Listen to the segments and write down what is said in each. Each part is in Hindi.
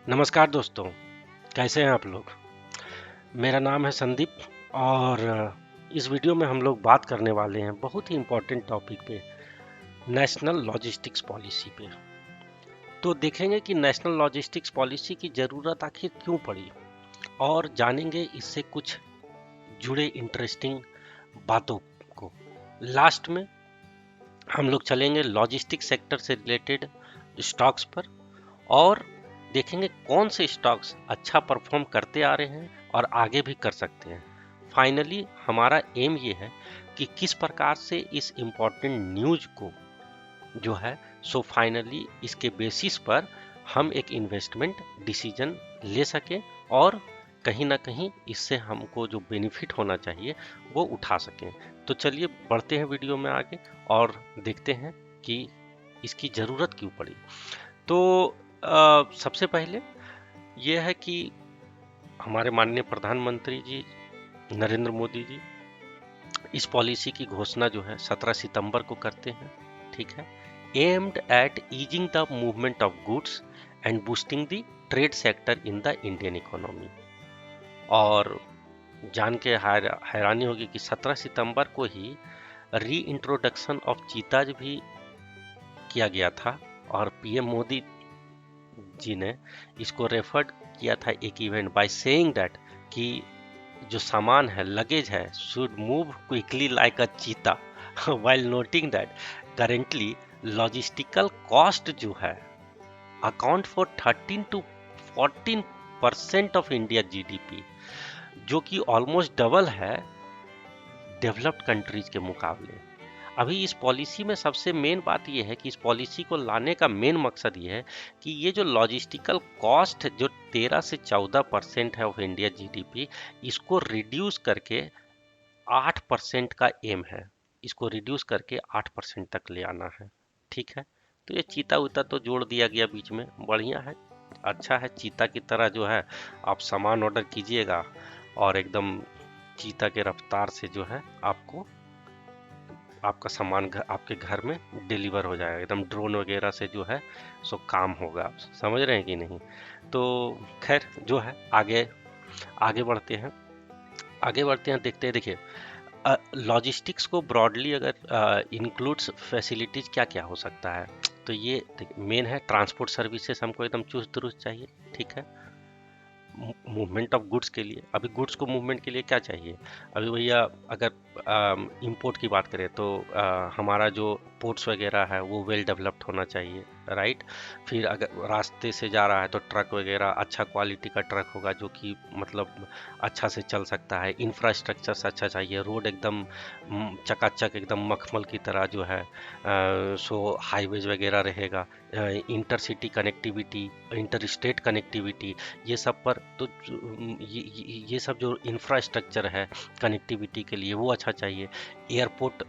नमस्कार दोस्तों, कैसे हैं आप लोग। मेरा नाम है संदीप और इस वीडियो में हम लोग बात करने वाले हैं बहुत ही इम्पोर्टेंट टॉपिक पे, नेशनल लॉजिस्टिक्स पॉलिसी पे। तो देखेंगे कि नेशनल लॉजिस्टिक्स पॉलिसी की ज़रूरत आखिर क्यों पड़ी और जानेंगे इससे कुछ जुड़े इंटरेस्टिंग बातों को। लास्ट में हम लोग चलेंगे लॉजिस्टिक्स सेक्टर से रिलेटेड स्टॉक्स पर और देखेंगे कौन से स्टॉक्स अच्छा परफॉर्म करते आ रहे हैं और आगे भी कर सकते हैं। फाइनली हमारा एम ये है कि किस प्रकार से इस इम्पोर्टेंट न्यूज को जो है फाइनली इसके बेसिस पर हम एक इन्वेस्टमेंट डिसीजन ले सकें और कहीं ना कहीं इससे हमको जो बेनिफिट होना चाहिए वो उठा सकें। तो चलिए बढ़ते हैं वीडियो में आगे और देखते हैं कि इसकी ज़रूरत क्यों पड़ी। तो सबसे पहले ये है कि हमारे माननीय प्रधानमंत्री जी नरेंद्र मोदी जी इस पॉलिसी की घोषणा जो है 17 सितंबर को करते हैं। ठीक है, aimed at easing the movement of goods and boosting the trade sector in the Indian economy. और जान के हैरानी होगी कि 17 सितंबर को ही री इंट्रोडक्शन ऑफ चीताज भी किया गया था और पीएम मोदी जी ने इसको रेफर्ड किया था एक इवेंट बाय सेइंग दैट कि जो सामान है, लगेज है, should move quickly like a cheetah while noting that currently logistical cost जो है account for 13 to 14% of India GDP, जो कि ऑलमोस्ट डबल है डेवलप्ड कंट्रीज के मुकाबले। अभी इस पॉलिसी में सबसे मेन बात यह है कि इस पॉलिसी को लाने का मेन मकसद ये है कि ये जो लॉजिस्टिकल कॉस्ट जो 13 से 14% है ऑफ इंडिया जीडीपी, इसको रिड्यूस करके 8% का एम है। इसको रिड्यूस करके 8% तक ले आना है। ठीक है, तो ये चीता उता तो जोड़ दिया गया बीच में, बढ़िया है, अच्छा है। चीता की तरह जो है आप सामान ऑर्डर कीजिएगा और एकदम चीता के रफ्तार से जो है आपको आपका सामान आपके घर में डिलीवर हो जाएगा, एकदम ड्रोन वगैरह से जो है काम होगा। आप समझ रहे हैं कि नहीं। तो खैर जो है आगे आगे बढ़ते हैं, देखते हैं। देखिए, लॉजिस्टिक्स को ब्रॉडली अगर इंक्लूड्स फैसिलिटीज क्या क्या हो सकता है, तो ये मेन है ट्रांसपोर्ट सर्विसेज हमको एकदम चुस्त दुरुस्त चाहिए। ठीक है, मूवमेंट ऑफ गुड्स के लिए, अभी गुड्स को मूवमेंट के लिए क्या चाहिए। अभी भैया अगर इंपोर्ट की बात करें तो हमारा जो पोर्ट्स वगैरह है वो वेल डेवलप्ड होना चाहिए, राइट। फिर अगर रास्ते से जा रहा है तो ट्रक वगैरह अच्छा क्वालिटी का ट्रक होगा जो कि मतलब अच्छा से चल सकता है। इंफ्रास्ट्रक्चर अच्छा चाहिए, रोड एकदम चकाचक एकदम मखमल की तरह जो है हाईवेज वगैरह रहेगा। Intercity connectivity, inter state connectivity, ये सब पर तो ये सब जो इंफ्रास्ट्रक्चर है कनेक्टिविटी के लिए वो अच्छा चाहिए। एयरपोर्ट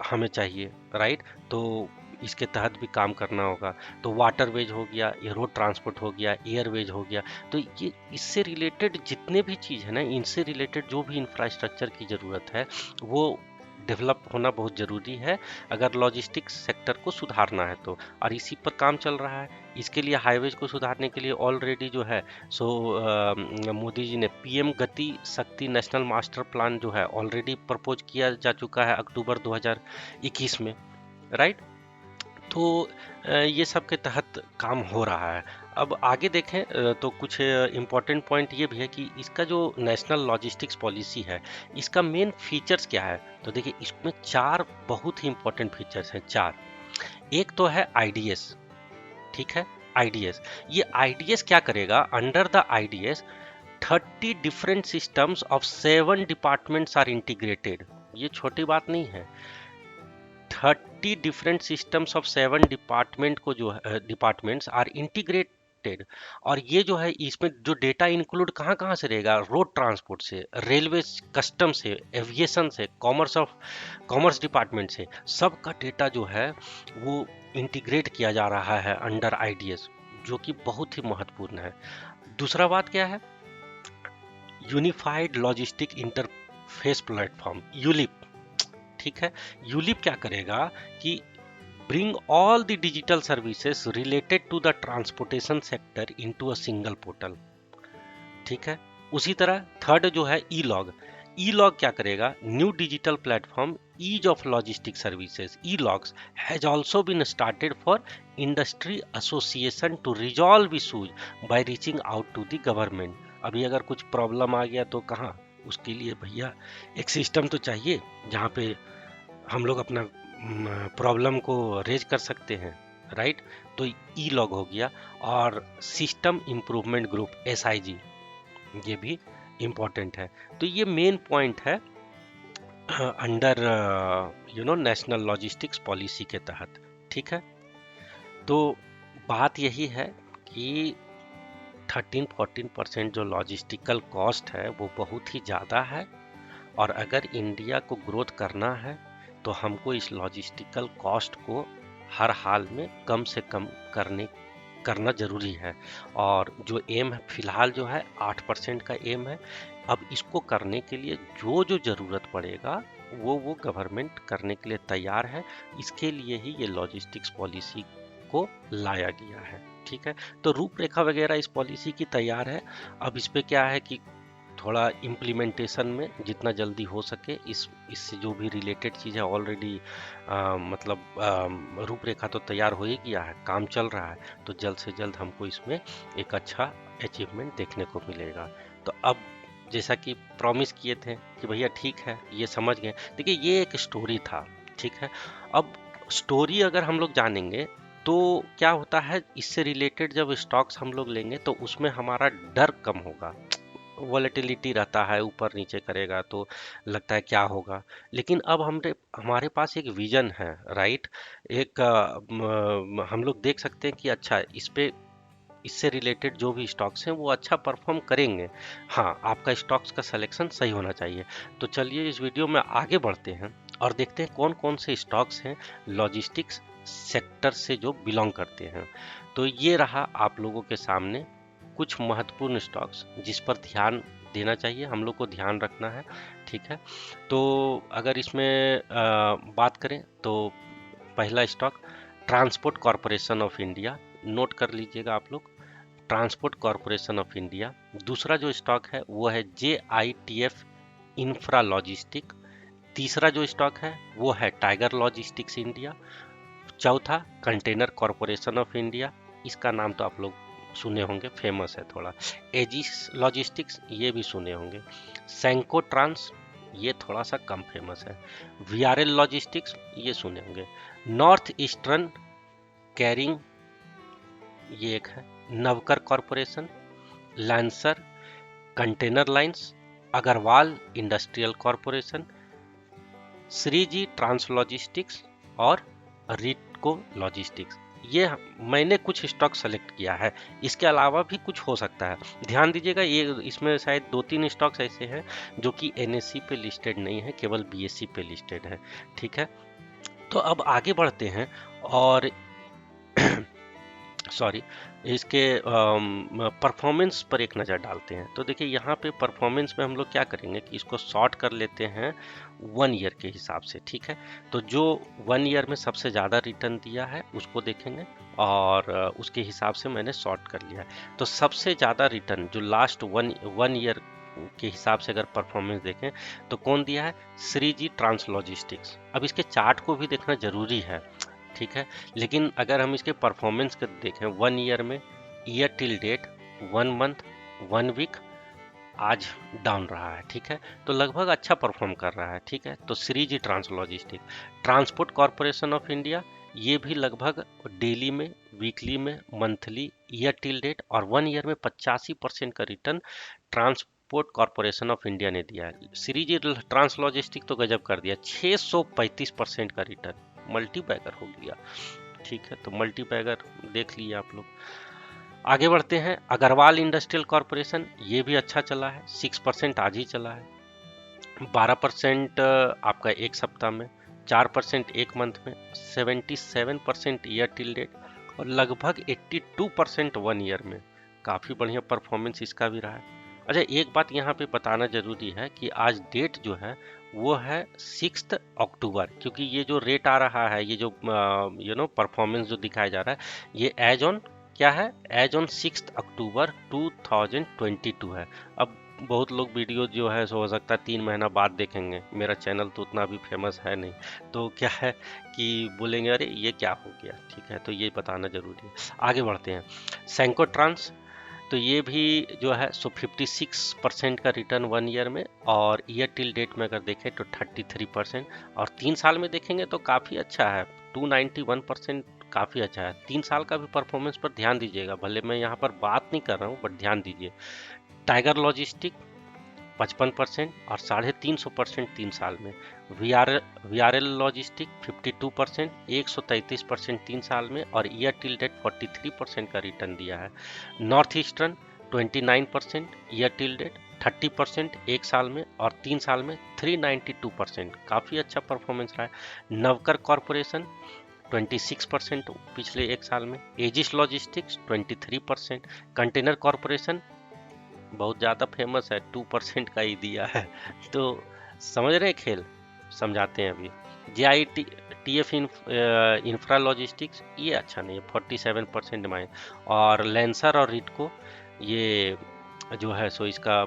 हमें चाहिए, राइट। तो इसके तहत भी काम करना होगा। तो वाटरवेज हो गया, ये रोड ट्रांसपोर्ट हो गया, एयरवेज हो गया। तो ये इससे रिलेटेड जितने भी चीज़ है ना, इनसे रिलेटेड जो भी इंफ्रास्ट्रक्चर की ज़रूरत है वो डेवलप होना बहुत ज़रूरी है अगर लॉजिस्टिक्स सेक्टर को सुधारना है तो। और इसी पर काम चल रहा है। इसके लिए हाईवेज को सुधारने के लिए ऑलरेडी जो है मोदी जी ने पीएम गति शक्ति नेशनल मास्टर प्लान जो है ऑलरेडी प्रपोज किया जा चुका है अक्टूबर 2021 में, राइट। तो ये सब के तहत काम हो रहा है। अब आगे देखें तो कुछ इम्पोर्टेंट पॉइंट ये भी है कि इसका जो नेशनल लॉजिस्टिक्स पॉलिसी है इसका मेन फीचर्स क्या है। तो देखिए, इसमें चार बहुत ही इम्पोर्टेंट फीचर्स हैं, चार। एक तो है आईडीएस। ठीक है, आईडीएस, ये आईडीएस क्या करेगा, under the IDS 30 different systems of 7 departments are integrated. ये छोटी बात नहीं है। 30 डिफरेंट सिस्टम्स ऑफ 7 डिपार्टमेंट को जो है डिपार्टमेंट्स आर इंटीग्रेटेड। और ये जो है इसमें जो डेटा इंक्लूड कहाँ कहाँ से रहेगा, रोड ट्रांसपोर्ट से, रेलवे, कस्टम से, एविएशन से, कॉमर्स डिपार्टमेंट से, सबका डेटा जो है वो इंटीग्रेट किया जा रहा है अंडर आईडीएस, जो कि बहुत ही महत्वपूर्ण है। दूसरा बात क्या है, unified logistic interface platform, ULIP. ठीक है, यूलिप क्या करेगा कि bring all the digital services related to the transportation sector into a single portal। ठीक है, उसी तरह थर्ड जो है ई लॉग क्या करेगा, new digital platform ease of logistic services e logs has also been started for industry association to resolve issues by reaching out to the government. अभी अगर कुछ प्रॉब्लम आ गया तो कहाँ, उसके लिए भैया एक सिस्टम तो चाहिए जहाँ पे हम लोग अपना प्रॉब्लम को रेज कर सकते हैं, राइट। तो ई लॉग हो गया। और सिस्टम इम्प्रूवमेंट ग्रुप SIG, ये भी इम्पोर्टेंट है। तो ये मेन पॉइंट है अंडर नेशनल लॉजिस्टिक्स पॉलिसी के तहत। ठीक है, तो बात यही है कि 13-14% जो लॉजिस्टिकल कॉस्ट है वो बहुत ही ज़्यादा है, और अगर इंडिया को ग्रोथ करना है तो हमको इस लॉजिस्टिकल कॉस्ट को हर हाल में कम से कम करना ज़रूरी है। और जो एम है फिलहाल जो है 8% का एम है। अब इसको करने के लिए जो जो ज़रूरत पड़ेगा वो गवर्नमेंट करने के लिए तैयार है। इसके लिए ही ये लॉजिस्टिक्स पॉलिसी को लाया गया है। ठीक है, तो रूपरेखा वगैरह इस पॉलिसी की तैयार है। अब इस पे क्या है कि थोड़ा इम्प्लीमेंटेशन में जितना जल्दी हो सके इससे जो भी रिलेटेड चीज़ है ऑलरेडी मतलब रूपरेखा तो तैयार हो ही गया है, काम चल रहा है, तो जल्द से जल्द हमको इसमें एक अच्छा अचीवमेंट देखने को मिलेगा। तो अब जैसा कि प्रॉमिस किए थे कि भैया ठीक है ये समझ गए, देखिए ये एक स्टोरी था। ठीक है, अब स्टोरी अगर हम लोग जानेंगे तो क्या होता है, इससे रिलेटेड जब स्टॉक्स हम लोग लेंगे तो उसमें हमारा डर कम होगा। वॉलेटिलिटी रहता है, ऊपर नीचे करेगा तो लगता है क्या होगा, लेकिन अब हमारे पास एक विजन है, राइट। एक हम लोग देख सकते हैं कि अच्छा इस पे इससे रिलेटेड जो भी स्टॉक्स हैं वो अच्छा परफॉर्म करेंगे। हाँ, आपका स्टॉक्स का सिलेक्शन सही होना चाहिए। तो चलिए इस वीडियो में आगे बढ़ते हैं और देखते हैं कौन कौन से स्टॉक्स हैं लॉजिस्टिक्स सेक्टर से जो बिलोंग करते हैं। तो ये रहा आप लोगों के सामने कुछ महत्वपूर्ण स्टॉक्स जिस पर ध्यान देना चाहिए, हम लोग को ध्यान रखना है। ठीक है, तो अगर इसमें बात करें तो पहला stock transport Corporation of India, note कर लीजिएगा आप लोग, ट्रांसपोर्ट कॉरपोरेशन ऑफ इंडिया। दूसरा जो स्टॉक है वो है JITF इंफ्रा लॉजिस्टिक। तीसरा जो स्टॉक है वो है टाइगर लॉजिस्टिक्स इंडिया। चौथा कंटेनर कॉरपोरेशन ऑफ इंडिया, इसका नाम तो आप लोग सुने होंगे, फेमस है थोड़ा। एजिस लॉजिस्टिक्स, ये भी सुने होंगे। सैंको ट्रांस, ये थोड़ा सा कम फेमस है। VRL लॉजिस्टिक्स, ये सुने होंगे। नॉर्थ ईस्टर्न कैरिंग, ये एक है। Navkar Corporation, Lancer Container Lines, Agarwal Industrial Corporation, Shreeji Trans Logistics और रिटको लॉजिस्टिक्स। ये मैंने कुछ स्टॉक सेलेक्ट किया है, इसके अलावा भी कुछ हो सकता है। ध्यान दीजिएगा, ये इसमें शायद 2-3 स्टॉक्स ऐसे हैं जो कि NSE पे लिस्टेड नहीं है, केवल BSE पे लिस्टेड है। ठीक है, तो अब आगे बढ़ते हैं और सॉरी इसके परफॉर्मेंस पर एक नज़र डालते हैं। तो देखिए यहाँ पे परफॉर्मेंस में हम लोग क्या करेंगे कि इसको सॉर्ट कर लेते हैं 1 ईयर के हिसाब से। ठीक है, तो जो 1 ईयर में सबसे ज़्यादा रिटर्न दिया है उसको देखेंगे और उसके हिसाब से मैंने सॉर्ट कर लिया है। तो सबसे ज़्यादा रिटर्न जो लास्ट वन ईयर के हिसाब से अगर परफॉर्मेंस देखें तो कौन दिया है, श्रीजी ट्रांस लॉजिस्टिक्स। अब इसके चार्ट को भी देखना जरूरी है। ठीक है, लेकिन अगर हम इसके परफॉर्मेंस को देखें 1 ईयर में, year till date, 1 month, 1 week, आज डाउन रहा है। ठीक है, तो लगभग अच्छा परफॉर्म कर रहा है। ठीक है, तो Shreeji trans logistic. Transport Corporation of India, ये भी लगभग डेली में, वीकली में, मंथली, ईयर टिल डेट और 1 ईयर में 85% का return transport Corporation of India ने दिया है। श्रीजी ट्रांस लॉजिस्टिक तो गजब कर दिया, 635% का रिटर्न, मल्टी बैगर हो गया। ठीक है, तो मल्टी बैगर देख लिए आप लोग। आगे बढ़ते हैं, अग्रवाल इंडस्ट्रियल कॉरपोरेशन, ये भी अच्छा चला है, 6% आज ही चला है, 12% आपका एक सप्ताह में, 4% एक मंथ में, 77% ईयर टिल डेट और लगभग 82% 1 ईयर में। काफ़ी बढ़िया परफॉर्मेंस इसका भी रहा है। अच्छा, एक बात यहाँ पे बताना जरूरी है कि आज डेट जो है वो है 6 अक्टूबर, क्योंकि ये जो रेट आ रहा है, ये जो परफॉर्मेंस जो दिखाया जा रहा है, ये एज ऑन क्या है, एज ऑन 6 अक्टूबर 2022 है। अब बहुत लोग वीडियो जो है सो हो सकता है 3 महीना बाद देखेंगे, मेरा चैनल तो उतना भी फेमस है नहीं, तो क्या है कि बोलेंगे अरे ये क्या हो गया, ठीक है, तो ये बताना जरूरी है। आगे बढ़ते हैं। सैंकोट्रांस, तो ये भी जो है सो 56% का रिटर्न 1 ईयर में, और ईयर टिल डेट में अगर देखें तो 33%, और 3 साल में देखेंगे तो काफ़ी अच्छा है, 291%, काफ़ी अच्छा है। 3 साल का भी परफॉर्मेंस पर ध्यान दीजिएगा, भले मैं यहाँ पर बात नहीं कर रहा हूँ बट ध्यान दीजिए। टाइगर लॉजिस्टिक 55% और 350% 3 साल में। वी आर एल लॉजिस्टिक 52%, 133% 3 साल में, और ईयर टिल डेट 43% का रिटर्न दिया है। North eastern 29%, year till date 30% 1 साल में, और 3 साल में 392%, काफ़ी अच्छा परफॉर्मेंस रहा है। नवकर कॉरपोरेशन 26% पिछले 1 साल में। Edges logistics 23%। कंटेनर कॉरपोरेशन बहुत ज़्यादा फेमस है, 2% का ही दिया है। तो समझ रहे हैं खेल, समझाते हैं अभी। J I T F Infra Logistics ये अच्छा नहीं है, 47% माइन। और लेंसर और रिटको ये जो है सो इसका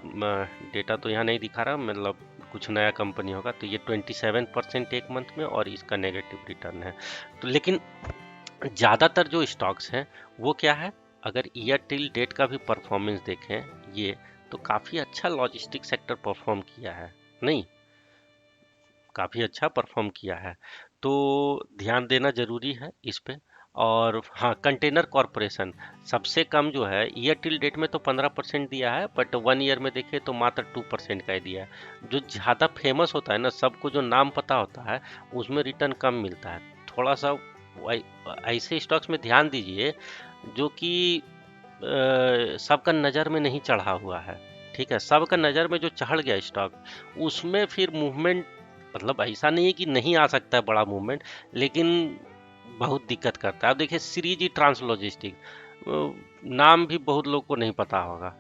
डेटा तो यहाँ नहीं दिखा रहा, मतलब कुछ नया कंपनी होगा, तो ये 27% एक मंथ में, और इसका नेगेटिव रिटर्न है। तो लेकिन ज़्यादातर जो स्टॉक्स हैं वो क्या है, अगर ईयर टिल डेट का भी परफॉर्मेंस देखें ये, तो काफ़ी अच्छा लॉजिस्टिक सेक्टर परफॉर्म किया है, नहीं काफ़ी अच्छा परफॉर्म किया है, तो ध्यान देना जरूरी है इस पे। और हाँ, कंटेनर कॉरपोरेशन सबसे कम जो है, ईयर टिल डेट में तो 15% दिया है, बट 1 ईयर में देखे तो मात्र 2% का ही दिया है। जो ज़्यादा फेमस होता है ना, सबको जो नाम पता होता है, उसमें रिटर्न कम मिलता है। थोड़ा सा ऐसे स्टॉक्स में ध्यान दीजिए जो कि सबका नज़र में नहीं चढ़ा हुआ है, ठीक है। सबका नज़र में जो चढ़ गया स्टॉक, उसमें फिर मूवमेंट, मतलब ऐसा नहीं है कि नहीं आ सकता है बड़ा मूवमेंट, लेकिन बहुत दिक्कत करता है। अब देखिए श्रीजी ट्रांस लॉजिस्टिक, नाम भी बहुत लोग को नहीं पता होगा,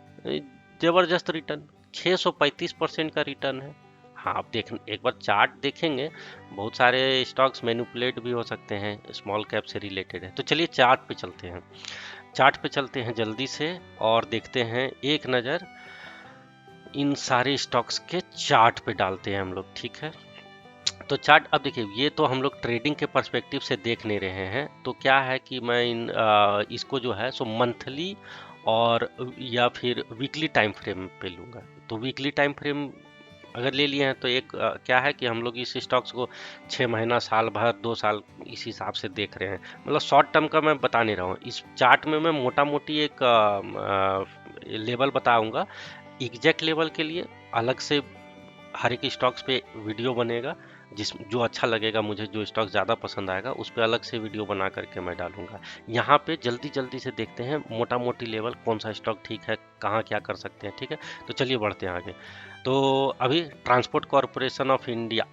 जबरदस्त रिटर्न 635% का रिटर्न है। हाँ, आप देख एक बार चार्ट देखेंगे, बहुत सारे स्टॉक्स मैनिपुलेट भी हो सकते हैं, स्मॉल कैप से रिलेटेड है। तो चलिए चार्ट पे चलते हैं, चार्ट पे चलते हैं जल्दी से, और देखते हैं एक नज़र इन सारे स्टॉक्स के चार्ट पे डालते हैं हम लोग, ठीक है। तो चार्ट अब देखिए, ये तो हम लोग ट्रेडिंग के पर्सपेक्टिव से देख नहीं रहे हैं, तो क्या है कि मैं इसको जो है सो मंथली और या फिर वीकली टाइम फ्रेम पे लूँगा। तो वीकली टाइम फ्रेम अगर ले लिए हैं तो एक क्या है कि हम लोग इस स्टॉक्स को 6 महीना, साल भर, 2 साल, इस हिसाब से देख रहे हैं, मतलब शॉर्ट टर्म का मैं बता नहीं रहा हूँ। इस चार्ट में मैं मोटा मोटी एक लेवल बताऊंगा, एग्जैक्ट लेवल के लिए अलग से हर एक स्टॉक्स पे वीडियो बनेगा, जिस जो अच्छा लगेगा मुझे, जो स्टॉक ज़्यादा पसंद आएगा उस पर अलग से वीडियो बना करके मैं डालूंगा। यहाँ पे जल्दी जल्दी से देखते हैं मोटा मोटी लेवल, कौन सा स्टॉक ठीक है, कहाँ क्या कर सकते हैं, ठीक है। तो चलिए बढ़ते हैं आगे। तो अभी ट्रांसपोर्ट कॉरपोरेशन ऑफ इंडिया,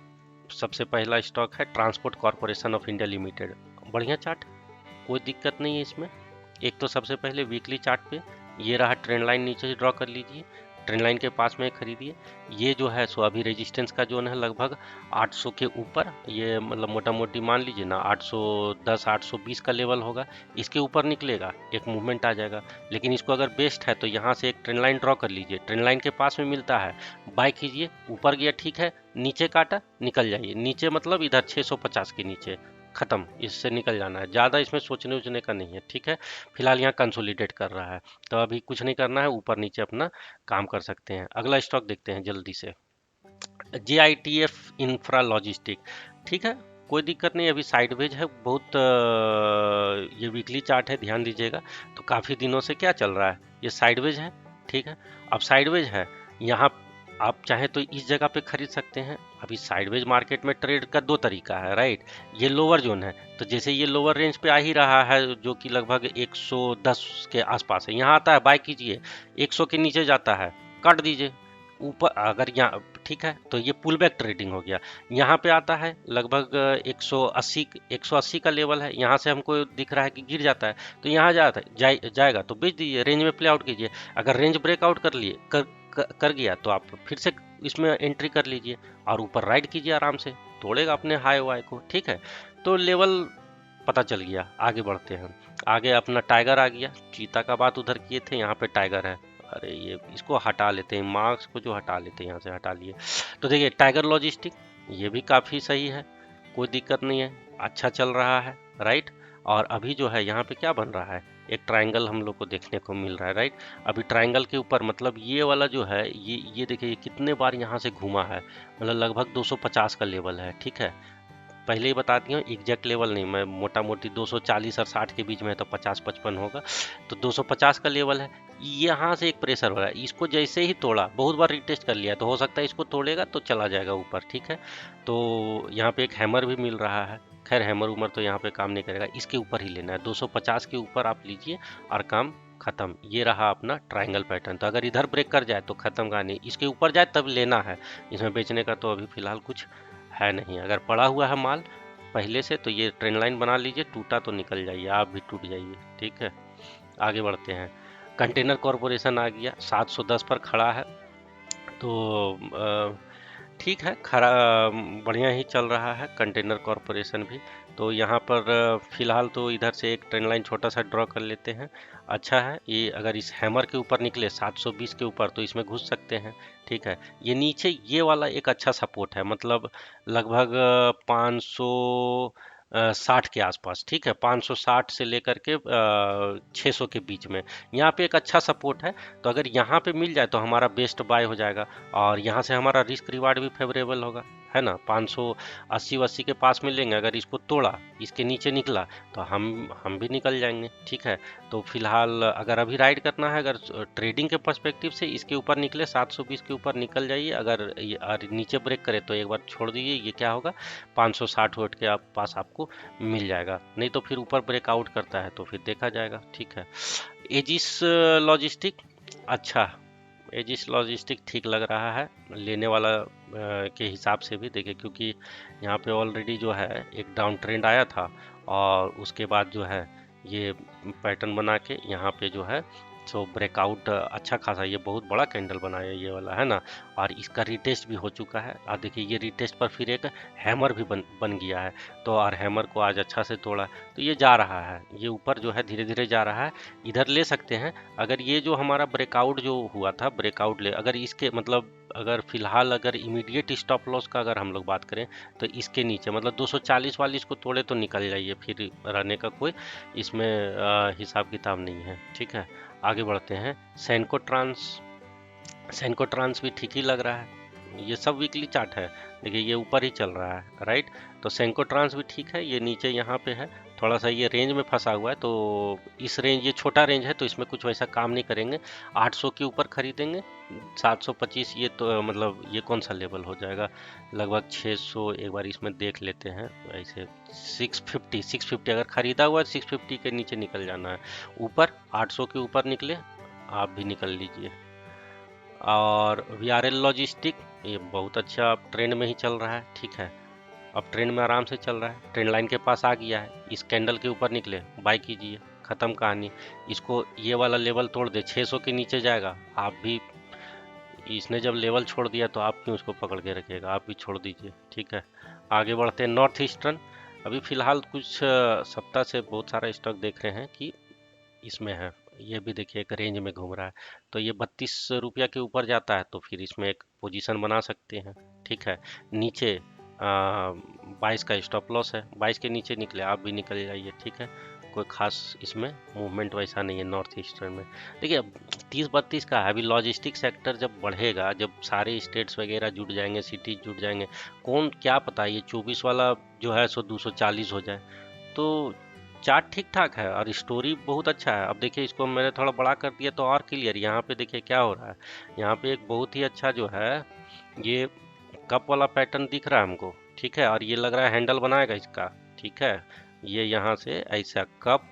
सबसे पहला स्टॉक है transport Corporation of India limited. बढ़िया चार्ट, कोई दिक्कत नहीं है इसमें। एक तो सबसे पहले वीकली चार्ट पे ये रहा ट्रेंड लाइन, नीचे से ड्रॉ कर लीजिए, ट्रेंड लाइन के पास में खरीदिए। ये जो है सो अभी रेजिस्टेंस का जोन है लगभग 800 के ऊपर, ये मतलब मोटा मोटी मान लीजिए ना 810 820 का लेवल होगा। इसके ऊपर निकलेगा एक मूवमेंट आ जाएगा, लेकिन इसको अगर बेस्ट है तो यहाँ से एक ट्रेंड लाइन ड्रॉ कर लीजिए, ट्रेंड लाइन के पास में मिलता है, बाय कीजिए। ऊपर गया ठीक है, नीचे काटा निकल जाइए, नीचे मतलब इधर 650 के नीचे खत्म, इससे निकल जाना है, ज़्यादा इसमें सोचने उचने का नहीं है, ठीक है। फिलहाल यहाँ कंसोलिडेट कर रहा है, तो अभी कुछ नहीं करना है, ऊपर नीचे अपना काम कर सकते हैं। अगला स्टॉक देखते हैं जल्दी से, J I T F Infra Logistic, ठीक है, कोई दिक्कत नहीं, अभी साइडवेज है बहुत, ये वीकली चार्ट है, ध्यान दीजिएगा। तो काफ़ी दिनों से क्या चल रहा है, ये साइडवेज है, ठीक है। अब साइडवेज है, यहाँ आप चाहे तो इस जगह पे खरीद सकते हैं। अभी साइडवेज मार्केट में ट्रेड का दो तरीका है, राइट। ये लोअर जोन है, तो जैसे ये लोअर रेंज पे आ ही रहा है, जो कि लगभग 110 के आसपास है, यहाँ आता है बाय कीजिए, 100 के नीचे जाता है काट दीजिए, ऊपर अगर यहाँ ठीक है, तो ये पुल बैक ट्रेडिंग हो गया। यहाँ पे आता है लगभग 180 का लेवल है, यहाँ से हमको दिख रहा है कि गिर जाता है, तो यहाँ जाएगा तो बेच दीजिए, रेंज में प्ले आउट कीजिए। अगर रेंज ब्रेकआउट कर कर गया तो आप फिर से इसमें एंट्री कर लीजिए और ऊपर राइड कीजिए, आराम से तोड़ेगा अपने हाई वाई को। ठीक है, तो लेवल पता चल गया। आगे बढ़ते हैं। आगे अपना टाइगर आ गया। चीता का बात उधर किए थे, यहाँ पे टाइगर है। अरे ये इसको हटा लेते हैं, मार्क्स को जो हटा लेते हैं, यहाँ से हटा लिए। तो देखिए टाइगर लॉजिस्टिक ये भी काफ़ी सही है, कोई दिक्कत नहीं है, अच्छा चल रहा है, राइट। और अभी जो है यहाँ पे क्या बन रहा है, एक ट्रायंगल हम लोग को देखने को मिल रहा है, राइट। अभी ट्रायंगल के ऊपर मतलब ये वाला जो है, ये देखिए ये कितने बार यहाँ से घूमा है, मतलब लगभग 250 का लेवल है। ठीक है, पहले ही बता दिया एग्जैक्ट लेवल नहीं, मैं मोटा मोटी 240 और 60 के बीच में है, तो 50-55 होगा, तो 250 का लेवल है। यहाँ से एक प्रेशर हो रहा है, इसको जैसे ही तोड़ा, बहुत बार रिटेस्ट कर लिया, तो हो सकता है इसको तोड़ेगा तो चला जाएगा ऊपर। ठीक है, तो यहाँ पे एक हैमर भी मिल रहा है। खैर हैमर उमर तो यहाँ पे काम नहीं करेगा, इसके ऊपर ही लेना है, 250 के ऊपर आप लीजिए और काम खत्म। ये रहा अपना ट्रायंगल पैटर्न। तो अगर इधर ब्रेक कर जाए तो खत्म कहानी, इसके ऊपर जाए तब लेना है। इसमें बेचने का तो अभी फिलहाल कुछ है नहीं। अगर पड़ा हुआ है माल पहले से तो ये ट्रेंड लाइन बना लीजिए, टूटा तो निकल जाइए, आप भी टूट जाइए। ठीक है, आगे बढ़ते हैं। कंटेनर कॉरपोरेशन आ गया, 710 पर खड़ा है, तो ठीक है, खरा बढ़िया ही चल रहा है कंटेनर कॉरपोरेशन भी। तो यहाँ पर फिलहाल तो इधर से एक ट्रेंड लाइन छोटा सा ड्रॉ कर लेते हैं। अच्छा है, ये अगर इस हैमर के ऊपर निकले 720 के ऊपर तो इसमें घुस सकते हैं। ठीक है, ये नीचे ये वाला एक अच्छा सपोर्ट है, मतलब लगभग 560 के आसपास। ठीक है, 560 से लेकर के 600 के बीच में यहाँ पे एक अच्छा सपोर्ट है। तो अगर यहाँ पे मिल जाए तो हमारा बेस्ट बाय हो जाएगा, और यहाँ से हमारा रिस्क रिवार्ड भी फेवरेबल होगा, है ना। 580 के पास मिलेंगे। अगर इसको तोड़ा, इसके नीचे निकला, तो हम भी निकल जाएंगे। ठीक है, तो फिलहाल अगर अभी राइड करना है, अगर ट्रेडिंग के पर्सपेक्टिव से इसके ऊपर निकले 720 के ऊपर निकल जाइए। अगर ये नीचे ब्रेक करे तो एक बार छोड़ दीजिए, ये क्या होगा 560 वोट के पास आपको मिल जाएगा। नहीं तो फिर ऊपर ब्रेकआउट करता है तो फिर देखा जाएगा। ठीक है, एजिस लॉजिस्टिक अच्छा, एजिस लॉजिस्टिक ठीक लग रहा है लेने वाला के हिसाब से भी। देखिए क्योंकि यहाँ पे ऑलरेडी जो है एक डाउन ट्रेंड आया था, और उसके बाद जो है ये पैटर्न बना के यहाँ पे जो है सो ब्रेकआउट अच्छा खासा, ये बहुत बड़ा कैंडल बनाया ये वाला, है ना। और इसका रिटेस्ट भी हो चुका है, और देखिए ये रिटेस्ट पर फिर एक हैमर भी बन गया है। तो और हैमर को आज अच्छा से तोड़ा, तो ये जा रहा है, ये ऊपर जो है धीरे धीरे जा रहा है। इधर ले सकते हैं। अगर ये जो हमारा ब्रेकआउट जो हुआ था, ब्रेकआउट ले अगर इसके मतलब अगर फिलहाल अगर इमीडिएट स्टॉप लॉस का अगर हम लोग बात करें तो इसके नीचे मतलब 240 वाली इसको तोड़े तो निकल जाइए, फिर रहने का कोई इसमें हिसाब किताब नहीं है। ठीक है, आगे बढ़ते हैं। सेनको ट्रांस, सेनको ट्रांस भी ठीक ही लग रहा है। ये सब वीकली चार्ट है, देखिए ये ऊपर ही चल रहा है, राइट। तो सेनको ट्रांस भी ठीक है, ये नीचे यहाँ पे है, थोड़ा सा ये रेंज में फंसा हुआ है। तो इस रेंज, ये छोटा रेंज है तो इसमें कुछ वैसा काम नहीं करेंगे। 800 के ऊपर खरीदेंगे, 725 ये तो मतलब ये कौन सा लेवल हो जाएगा, लगभग 600 एक बार इसमें देख लेते हैं। ऐसे 650 अगर खरीदा हुआ है 650 के नीचे निकल जाना है। ऊपर 800 के ऊपर निकले आप भी निकल लीजिए। और वीआरएल लॉजिस्टिक ये बहुत अच्छा अब ट्रेंड में ही चल रहा है। ठीक है, अब ट्रेंड में आराम से चल रहा है, ट्रेंड लाइन के पास आ गया है। इस कैंडल के ऊपर निकले बाय कीजिए, खत्म कहानी। इसको ये वाला लेवल तोड़ दे 600 के नीचे जाएगा, आप भी, इसने जब लेवल छोड़ दिया तो आप क्यों उसको पकड़ के रखिएगा, आप भी छोड़ दीजिए। ठीक है, आगे बढ़ते हैं। नॉर्थ ईस्टर्न अभी फिलहाल कुछ सप्ताह से बहुत सारा स्टॉक देख रहे हैं कि इसमें है। ये भी देखिए एक रेंज में घूम रहा है, तो ये 32 रुपया के ऊपर जाता है तो फिर इसमें एक पोजीशन बना सकते हैं। ठीक है, नीचे 22 का स्टॉप लॉस है, 22 के नीचे निकले आप भी निकल जाइए। ठीक है, कोई खास इसमें मूवमेंट वैसा नहीं है नॉर्थ ईस्टर्न में। देखिए अब 30-32 का है। अभी लॉजिस्टिक सेक्टर जब बढ़ेगा, जब सारे स्टेट्स वगैरह जुट जाएंगे, सिटीज जुट जाएंगे, कौन क्या पता ये 24 वाला जो है सो 240 हो जाए। तो चार्ट ठीक ठाक है और स्टोरी बहुत अच्छा है। अब देखिए इसको मैंने थोड़ा बड़ा कर दिया तो और क्लियर। यहाँ पे देखिए क्या हो रहा है, यहाँ पे एक बहुत ही अच्छा जो है ये कप वाला पैटर्न दिख रहा है हमको। ठीक है, और ये लग रहा है हैंडल बनाएगा इसका। ठीक है, ये यहाँ से ऐसा कप,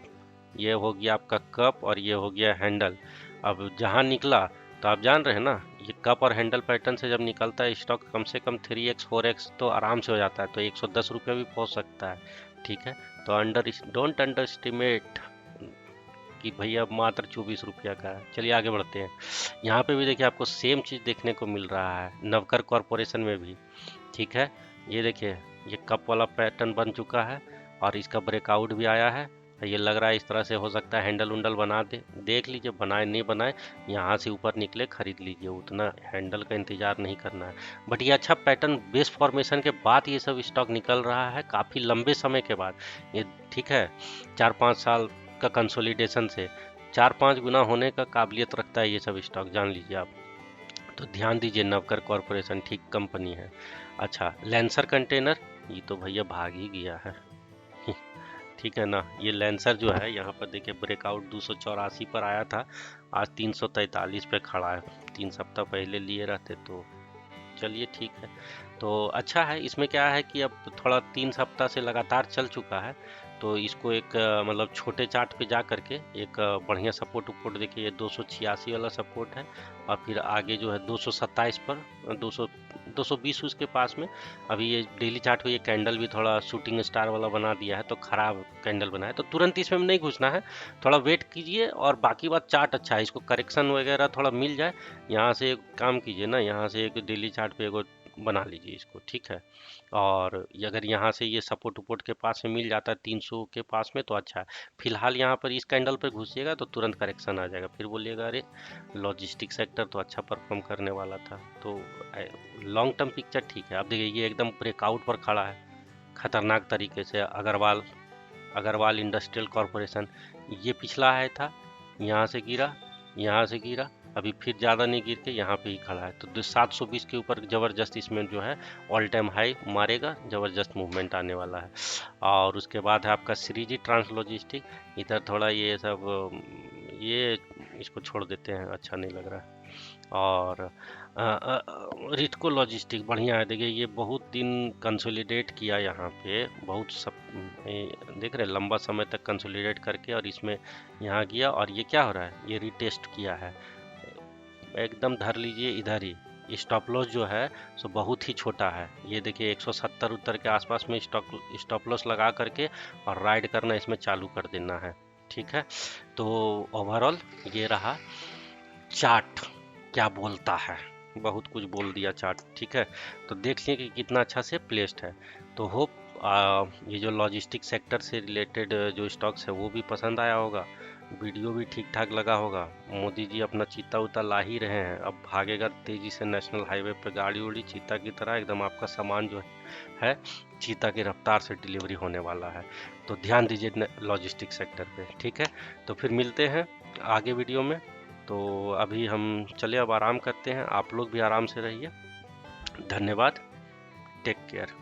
ये हो गया आपका कप और ये हो गया हैंडल। अब जहाँ निकला तो आप जान रहे हैं ना, ये कप और हैंडल पैटर्न से जब निकलता है स्टॉक कम से कम 3x 4x तो आराम से हो जाता है, तो 110 रुपये भी पहुँच सकता है। ठीक है, तो डोंट अंडर एस्टिमेट कि भैया मात्र 24 रुपया का है। चलिए आगे बढ़ते हैं। यहाँ पे भी देखिए आपको सेम चीज़ देखने को मिल रहा है नवकर कॉरपोरेशन में भी। ठीक है, ये देखिए ये कप वाला पैटर्न बन चुका है और इसका ब्रेकआउट भी आया है। ये लग रहा है इस तरह से हो सकता है हैंडल उंडल बना दे, देख लीजिए बनाए नहीं बनाए, यहाँ से ऊपर निकले खरीद लीजिए, उतना हैंडल का इंतजार नहीं करना है। बट ये अच्छा पैटर्न बेस फॉर्मेशन के बाद ये सब स्टॉक निकल रहा है काफ़ी लंबे समय के बाद ये। ठीक है, 4-5 साल का कंसोलिडेशन से 4-5 गुना होने का काबिलियत रखता है ये सब स्टॉक, जान लीजिए आप। तो ध्यान दीजिए नवकर कॉरपोरेशन ठीक कंपनी है। अच्छा लैंसर कंटेनर, ये तो भैया भाग ही गया है। ठीक है ना, ये लैंसर जो है यहाँ पर देखिए ब्रेकआउट 284 पर आया था, आज 343 पे खड़ा है। 3 सप्ताह पहले लिए रहते तो चलिए ठीक है। तो अच्छा है, इसमें क्या है कि अब थोड़ा 3 सप्ताह से लगातार चल चुका है, तो इसको एक मतलब छोटे चार्ट पे जा करके एक बढ़िया सपोर्ट उपोर्ट देखिए, ये 286 वाला सपोर्ट है और फिर आगे जो है 227 पर 220 उसके पास में। अभी ये डेली चार्ट को ये कैंडल भी थोड़ा शूटिंग स्टार वाला बना दिया है, तो खराब कैंडल बना है, तो तुरंत इसमें नहीं घुसना है, थोड़ा वेट कीजिए। और बाकी बात चार्ट अच्छा है, इसको करेक्शन वगैरह थोड़ा मिल जाए, यहाँ से एक काम कीजिए ना, यहाँ से एक डेली चार्ट पे एक बना लीजिए इसको। ठीक है, और अगर यहाँ से ये सपोर्ट उपोर्ट के पास में मिल जाता है 300 के पास में तो अच्छा है। फिलहाल यहाँ पर इस कैंडल पर घुसिएगा तो तुरंत करेक्शन आ जाएगा, फिर बोलिएगा अरे लॉजिस्टिक सेक्टर तो अच्छा परफॉर्म करने वाला था। तो लॉन्ग टर्म पिक्चर ठीक है। अब देखिए ये एकदम ब्रेकआउट पर खड़ा है खतरनाक तरीके से। अग्रवाल अग्रवाल इंडस्ट्रियल कॉरपोरेशन, ये पिछला है था, यहाँ से गिरा, यहाँ से गिरा, अभी फिर ज़्यादा नहीं गिर के यहाँ पे ही खड़ा है। तो 720 के ऊपर ज़बरदस्त इसमें जो है ऑल टाइम हाई मारेगा, ज़बरदस्त मूवमेंट आने वाला है। और उसके बाद है आपका श्रीजी ट्रांस लॉजिस्टिक, इधर थोड़ा ये सब ये इसको छोड़ देते हैं, अच्छा नहीं लग रहा है। और रिटको लॉजिस्टिक बढ़िया है, देखिए ये बहुत दिन कंसोलिडेट किया यहाँ पे, बहुत सब देख रहे लंबा समय तक कंसोलिडेट करके, और इसमें यहाँ गया और ये क्या हो रहा है, ये रिटेस्ट किया है, एकदम धर लीजिए इधर ही। स्टॉप लॉस जो है सो बहुत ही छोटा है, ये देखिए 170 उत्तर के आसपास में स्टॉप लॉस लगा करके और राइड करना इसमें चालू कर देना है। ठीक है, तो ओवरऑल ये रहा चार्ट, क्या बोलता है, बहुत कुछ बोल दिया चार्ट। ठीक है, तो देख लें कि कितना अच्छा से प्लेस्ड है। तो होप ये जो लॉजिस्टिक सेक्टर से रिलेटेड जो स्टॉक्स है वो भी पसंद आया होगा, वीडियो भी ठीक ठाक लगा होगा। मोदी जी अपना चीता उता ला ही रहे हैं, अब भागेगा तेजी से नेशनल हाईवे पे गाड़ी उड़ी चीता की तरह, एकदम आपका सामान जो है चीता की रफ्तार से डिलीवरी होने वाला है। तो ध्यान दीजिए लॉजिस्टिक सेक्टर पे। ठीक है, तो फिर मिलते हैं आगे वीडियो में। तो अभी हम चले अब आराम करते हैं, आप लोग भी आराम से रहिए। धन्यवाद, टेक केयर।